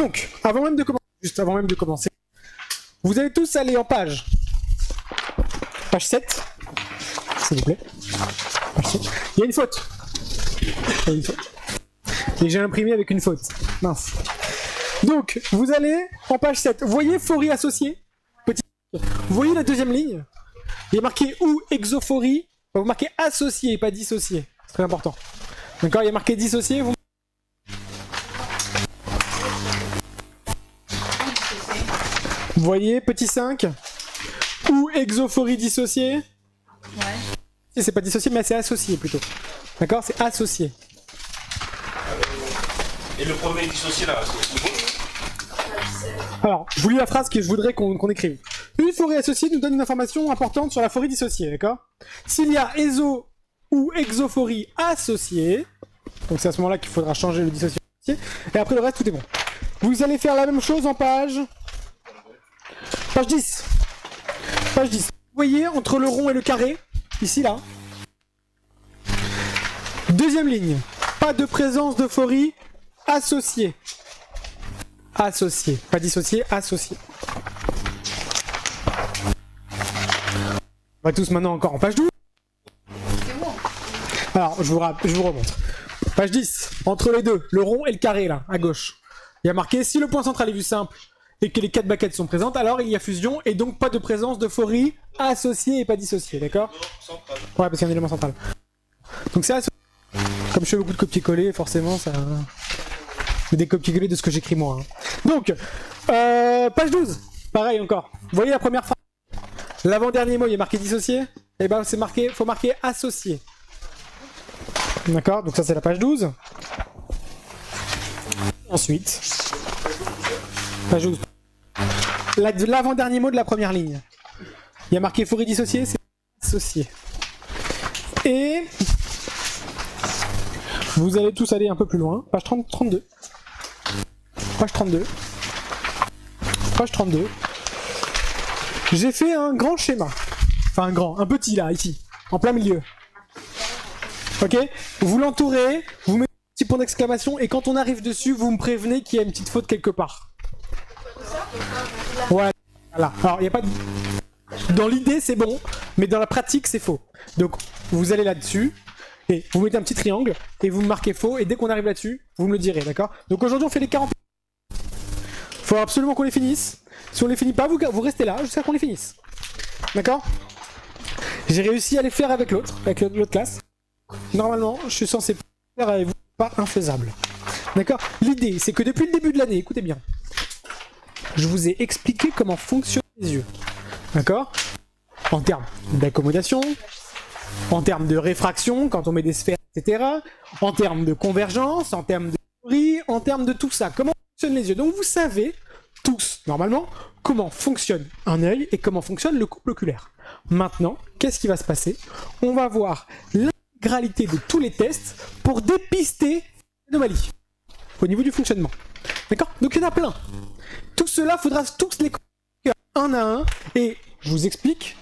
Donc, avant même de commencer, juste avant même de commencer, vous allez tous aller en page 7, s'il vous plaît. Page 7. Il y a une faute. Il y a une faute. Et j'ai imprimé avec une faute. Mince. Donc, vous allez en page 7. Vous voyez Phorie associée? Petit. Vous voyez la deuxième ligne? Il est marqué ou exophorie. Vous marquez associé, pas dissocié. C'est très important. D'accord? Il y a marqué dissocié. Vous voyez, petit 5. Ou exophorie dissociée. Ouais. C'est pas dissocié, mais c'est associé plutôt. D'accord? C'est associé. Et le premier dissocié là, c'est bon? Alors, je vous lis la phrase que je voudrais qu'on écrive. Une phorie associée nous donne une information importante sur la phorie dissociée, d'accord? S'il y a éso ou exophorie associée, donc c'est à ce moment-là qu'il faudra changer le dissocié, et après le reste, tout est bon. Vous allez faire la même chose en page 10. Page 10. Vous voyez, entre le rond et le carré, ici, là. Deuxième ligne. Pas de présence de phorie associée. Associé, pas dissocié, associé. On va tous maintenant encore en page 12. Alors, je vous remontre. Page 10, entre les deux, le rond et le carré là, à gauche. Il y a marqué, si le point central est vu simple et que les 4 baquettes sont présentes, alors il y a fusion et donc pas de présence de phorie associée et pas dissociée, d'accord? Ouais, parce qu'il y a un élément central. Donc c'est associé. Comme je fais beaucoup de copier-coller, forcément ça... des copier-coller de ce que j'écris moi. Hein. Donc, page 12, pareil encore. Vous voyez la première phrase? L'avant-dernier mot, il est marqué dissocié. Et ben c'est marqué, faut marquer associé. D'accord? Donc ça c'est la page 12. Ensuite, page 12. L'avant-dernier mot de la première ligne. Il y a marqué phorie dissociée, c'est associé. Et vous allez tous aller un peu plus loin. Page 32. Page 32. Page 32. J'ai fait un grand schéma. Enfin un petit là, ici. En plein milieu. Ok? Vous l'entourez, vous mettez un petit point d'exclamation et quand on arrive dessus, vous me prévenez qu'il y a une petite faute quelque part. Ouais, voilà. Alors, il n'y a pas de... Dans l'idée, c'est bon, mais dans la pratique, c'est faux. Donc, vous allez là-dessus, et vous mettez un petit triangle, et vous me marquez faux, et dès qu'on arrive là-dessus, vous me le direz, d'accord? Donc aujourd'hui, on fait les 40. Faut absolument qu'on les finisse. Si on les finit pas, vous restez là jusqu'à qu'on les finisse. D'accord? J'ai réussi à les faire avec l'autre classe. Normalement, je suis censé faire avec vous, pas infaisable. D'accord? L'idée, c'est que depuis le début de l'année, écoutez bien, je vous ai expliqué comment fonctionnent les yeux. D'accord? En termes d'accommodation, en termes de réfraction, quand on met des sphères, etc. En termes de convergence, en termes de théorie, en termes de tout ça. Comment fonctionnent les yeux? Donc vous savez, tous, normalement, comment fonctionne un œil et comment fonctionne le couple oculaire. Maintenant, qu'est-ce qui va se passer? On va voir l'intégralité de tous les tests pour dépister l'aanomalie au niveau du fonctionnement. D'accord? Donc il y en a plein. Tout cela, faudra tous les connaître un à un et je vous explique.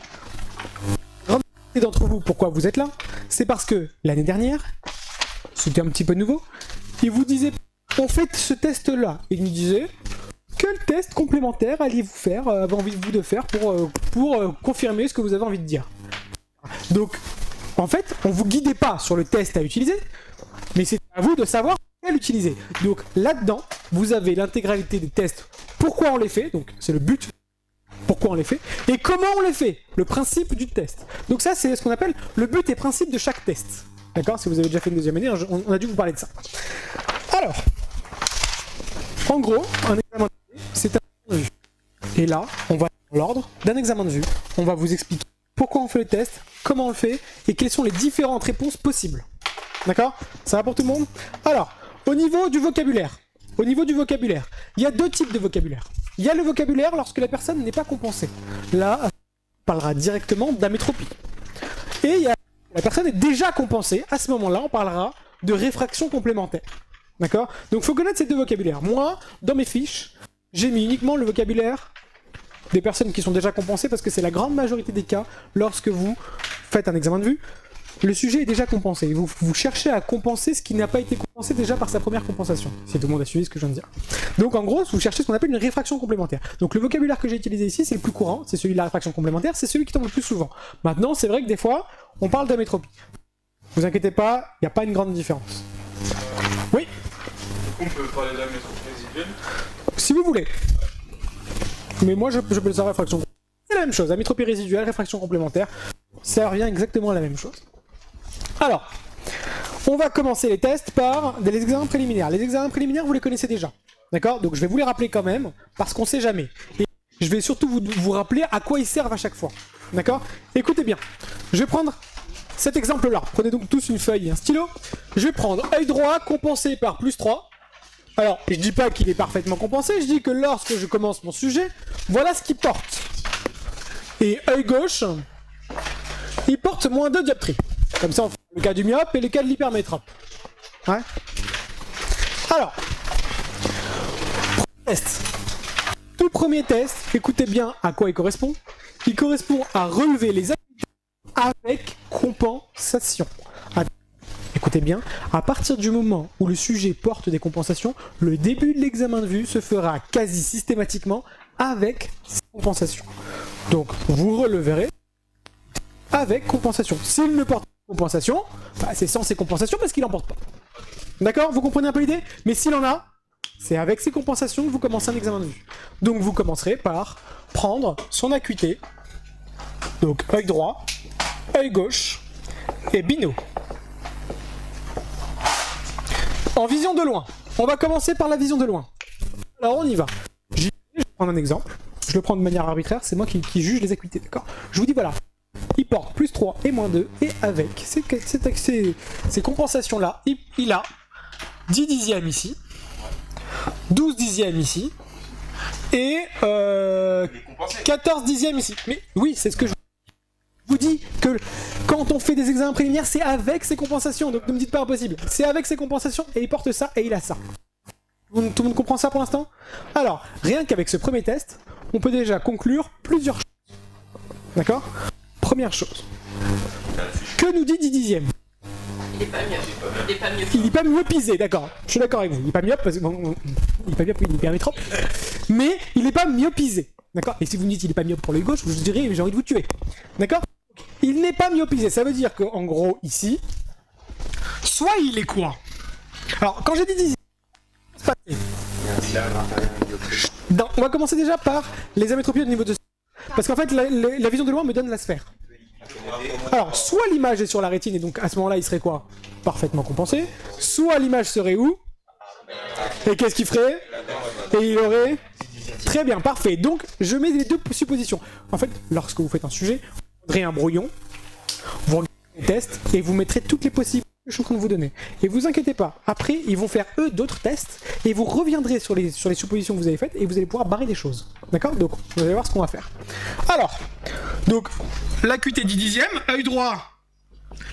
Et d'entre vous, pourquoi vous êtes là? C'est parce que l'année dernière, c'était un petit peu nouveau, ils vous disaient, on fait ce test-là. Ils nous disaient, quel test complémentaire alliez-vous faire, avez envie de vous de faire pour confirmer ce que vous avez envie de dire? Donc, en fait, on vous guidait pas sur le test à utiliser, mais c'est à vous de savoir quel utiliser. Donc là-dedans, vous avez l'intégralité des tests, pourquoi on les fait, donc c'est le but. Pourquoi on les fait et comment on les fait, le principe du test. Donc ça c'est ce qu'on appelle le but et principe de chaque test. D'accord? Si vous avez déjà fait une deuxième année, on a dû vous parler de ça. Alors, en gros, un examen de vue, c'est un examen de vue. Et là, on va dans l'ordre d'un examen de vue. On va vous expliquer pourquoi on fait le test, comment on le fait et quelles sont les différentes réponses possibles. D'accord? Ça va pour tout le monde? Alors, au niveau du vocabulaire, il y a deux types de vocabulaire. Il y a le vocabulaire lorsque la personne n'est pas compensée. Là, on parlera directement d'amétropie. Et il y a la personne est déjà compensée. À ce moment-là, on parlera de réfraction complémentaire. D'accord? Donc, il faut connaître ces deux vocabulaires. Moi, dans mes fiches, j'ai mis uniquement le vocabulaire des personnes qui sont déjà compensées parce que c'est la grande majorité des cas lorsque vous faites un examen de vue. le sujet est déjà compensé. Vous cherchez à compenser ce qui n'a pas été compensé déjà par sa première compensation. Si tout le monde a suivi ce que je viens de dire. Donc en gros, vous cherchez ce qu'on appelle une réfraction complémentaire. Donc le vocabulaire que j'ai utilisé ici, c'est le plus courant, c'est celui de la réfraction complémentaire, c'est celui qui tombe le plus souvent. Maintenant, c'est vrai que des fois, on parle d'amétropie. Vous inquiétez pas, il n'y a pas une grande différence. Oui. On peut parler d'amétropie résiduelle. Si vous voulez. Mais moi, je peux ça réfraction. C'est la même chose, amétropie résiduelle, réfraction complémentaire, ça revient exactement à la même chose. Alors, on va commencer les tests par des examens préliminaires. Les examens préliminaires, vous les connaissez déjà. D'accord? Donc je vais vous les rappeler quand même, parce qu'on sait jamais. Et je vais surtout vous rappeler à quoi ils servent à chaque fois. D'accord? Écoutez bien. Je vais prendre cet exemple-là. Prenez donc tous une feuille et un stylo. Je vais prendre œil droit compensé par plus 3. Alors, je dis pas qu'il est parfaitement compensé, je dis que lorsque je commence mon sujet, voilà ce qu'il porte. Et œil gauche, il porte moins 2 dioptries. Comme ça, on fait le cas du myope et le cas de l'hypermétrope. Ouais. Alors, test. Tout premier test, écoutez bien à quoi il correspond. Il correspond à relever les acuités avec compensation. Écoutez bien, à partir du moment où le sujet porte des compensations, le début de l'examen de vue se fera quasi systématiquement avec ces compensations. Donc, vous releverez avec compensation. S'il ne porte pas de compensation, bah, c'est sans ces compensations parce qu'il n'en porte pas. D'accord? Vous comprenez un peu l'idée? Mais s'il en a, c'est avec ces compensations que vous commencez un examen de vue. Donc, vous commencerez par prendre son acuité, donc œil droit, œil gauche et bino. En vision de loin. On va commencer par la vision de loin. Alors on y va. Je vais prendre un exemple. Je le prends de manière arbitraire, c'est moi qui juge les acuités, d'accord? Je vous dis voilà. Il porte plus 3 et moins 2, et avec ces compensations-là, il a 10 dixièmes ici, 12 dixièmes ici, et 14 dixièmes ici. Mais oui, c'est ce que je vous dis, que quand on fait des examens préliminaires, c'est avec ces compensations, donc ne me dites pas impossible. C'est avec ces compensations, et il porte ça, et il a ça. Tout le monde comprend ça pour l'instant? Alors, rien qu'avec ce premier test, on peut déjà conclure plusieurs choses. D'accord? Première chose. Que nous dit 10 dixièmes? Il est pas mieux. Il est pas mieux. Il est pas myopisé, d'accord. Je suis d'accord avec vous. Il est pas myope parce que bon, il est pas myope, il est hypermétrope. Mais il est pas myopisé. D'accord? Et si vous me dites il est pas myope pour l'œil gauche, je vous dirais j'ai envie de vous tuer. D'accord? Il n'est pas myopisé. Ça veut dire qu'en gros, ici, soit il est quoi? Alors, quand j'ai dit 10 dixièmes, on va commencer déjà par les amétropies au niveau de... Parce qu'en fait, la vision de loin me donne la sphère. Alors, soit l'image est sur la rétine, et donc à ce moment-là, il serait quoi? Parfaitement compensé. Soit l'image serait où? Et qu'est-ce qu'il ferait? Et il aurait... Très bien, parfait. Donc, je mets les deux suppositions. En fait, lorsque vous faites un sujet, vous prendrez un brouillon, vous regardez les tests, et vous mettrez toutes les possibilités que je suis en train de vous donner. Et vous inquiétez pas, après, ils vont faire eux d'autres tests, et vous reviendrez sur les suppositions que vous avez faites, et vous allez pouvoir barrer des choses. D'accord? Donc, vous allez voir ce qu'on va faire. Alors, donc, l'acuité 10 dixièmes, œil droit,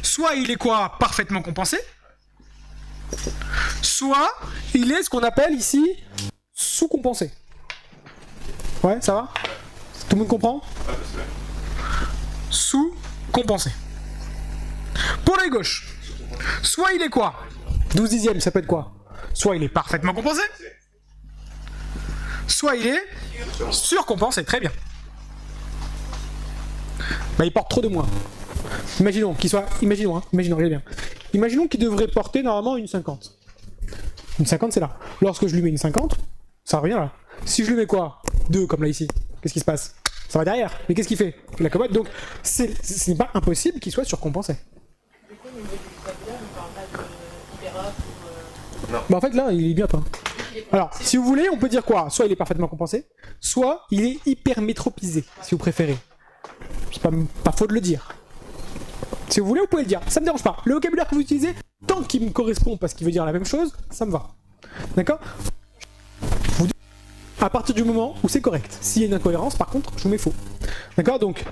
soit il est quoi? Parfaitement compensé, soit il est ce qu'on appelle ici sous-compensé. Ouais, ça va? Tout le monde comprend? Sous-compensé. Pour l'œil gauche, soit il est quoi? 12 dixièmes, ça peut être quoi? Soit il est parfaitement compensé, soit il est surcompensé, très bien. Bah, il porte trop de moins. Imaginons qu'il soit... Imaginons, regardez bien. Imaginons qu'il devrait porter normalement une 50. Une 50, c'est là. Lorsque je lui mets une 50, ça revient là. Si je lui mets quoi? 2, comme là ici. Qu'est-ce qui se passe? Ça va derrière. Mais qu'est-ce qu'il fait? Il accommode. Donc, ce n'est pas impossible qu'il soit surcompensé. Du coup, au niveau du vocabulaire, on parle pas de hyperop ou... Non. Bah en fait, là, il est bien pas. Alors, si vous voulez, on peut dire quoi? Soit il est parfaitement compensé, soit il est hypermétropisé, si vous préférez. C'est pas faux de le dire. Si vous voulez, vous pouvez le dire. Ça me dérange pas. Le vocabulaire que vous utilisez, tant qu'il me correspond parce qu'il veut dire la même chose, ça me va. D'accord? Vous dites à partir du moment où c'est correct. S'il y a une incohérence, par contre, je vous mets faux. D'accord? Donc,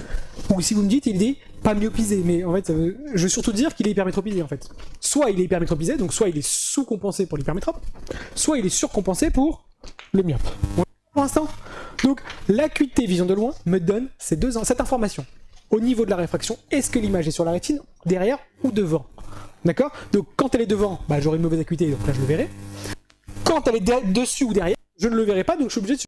ou si vous me dites, il dit pas myopisé, mais en fait, je veux surtout dire qu'il est hypermétropisé en fait. Soit il est hypermétropisé, donc soit il est sous-compensé pour l'hypermétrope, soit il est surcompensé pour le myope. Pour l'instant. Donc, l'acuité vision de loin me donne cette information. au niveau de la réfraction, est-ce que l'image est sur la rétine, derrière ou devant. D'accord? Donc quand elle est devant, bah, j'aurai une mauvaise acuité, donc là je le verrai. Quand elle est dessus ou derrière, je ne le verrai pas, donc je suis obligé de